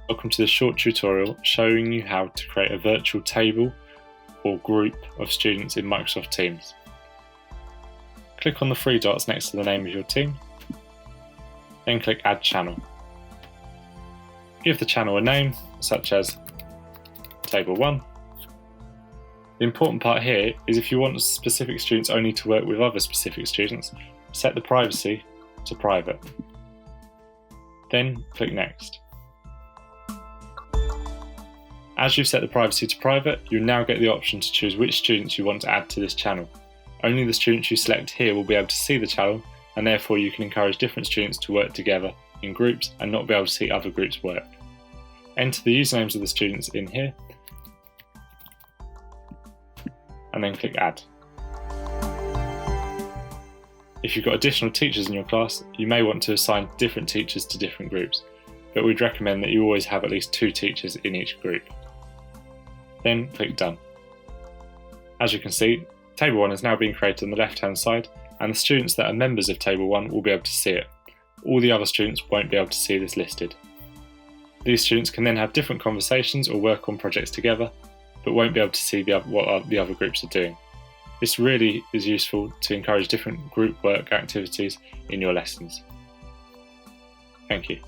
Welcome to this short tutorial showing you how to create a virtual table or group of students in Microsoft Teams. Click on the three dots next to the name of your team, then click Add Channel. Give the channel a name such as Table 1. The important part here is if you want specific students only to work with other specific students, set the privacy to private. Then click Next. As you've set the privacy to private, you'll now get the option to choose which students you want to add to this channel. Only the students you select here will be able to see the channel, and therefore you can encourage different students to work together in groups and not be able to see other groups work. Enter the usernames of the students in here, and then click Add. If you've got additional teachers in your class, you may want to assign different teachers to different groups, but we'd recommend that you always have at least 2 teachers in each group. Then click Done. As you can see, Table 1 has now been created on the left-hand side, and the students that are members of Table 1 will be able to see it. All the other students won't be able to see this listed. These students can then have different conversations or work on projects together, but won't be able to see what the other groups are doing. This really is useful to encourage different group work activities in your lessons. Thank you.